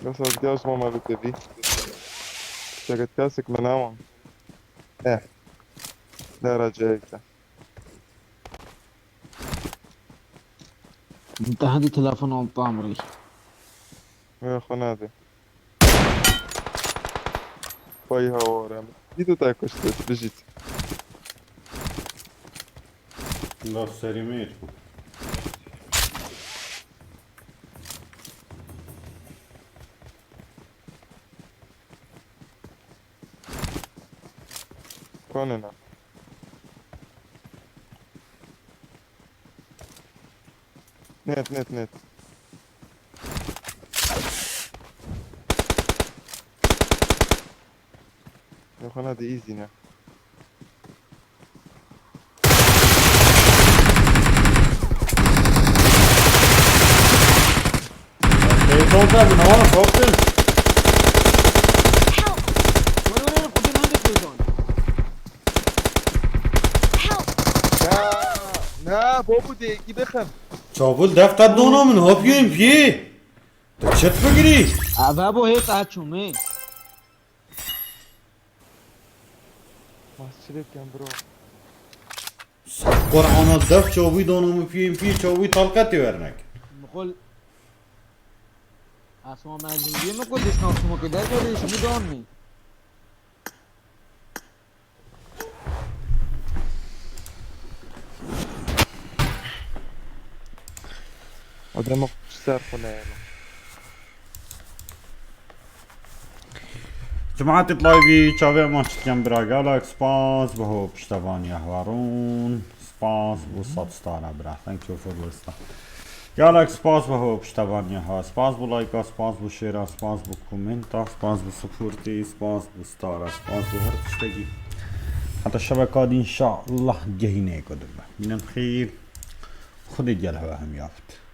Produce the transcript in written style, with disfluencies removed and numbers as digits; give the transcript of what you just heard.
بس قصدي اسمه مالو تبي شكت كاسك مناوة. ايه لا رجعت. انت عندي تلفون على طامري. يا خنادي باي هاورا جيتو تاكوشتت بجيت. لا سريميتكم. كوننا نت نت نت. يا خنادي ايزي نه. Beni solda mı? Ne var? Korktun. Help! وين وين قدام عندك بيزون. Help! نه بابو دیگی بخن. Çabuk defter donamın. Ne yapıyorsun pi? Çıt mı giri? بابو هيك قاعد شو مين. مسجد کم برو. Kur'an'a def çabuk donamı pi çabuk talkati vermek. بقول اسمع ما زنجي ما قلتش ناقص كده قال شو بدوني. آدم سر خونه جماعة طلابي شافي ما كان برا جالاكس سباس بهو بشتفاني احوارون سباس وصاب ستارا برا ثانك يو فور listening جالاكس سباس بهو بشتفاني ها سباس بو لايكا سباس بو شيرا سباس بو كومنتا سباس بو سبورتي سباس بو ستارا سباس بو هر تشتكي حتى الشبكة دي ان شاء الله جهينيكو دبا من الخير خذ الجلها هم يافت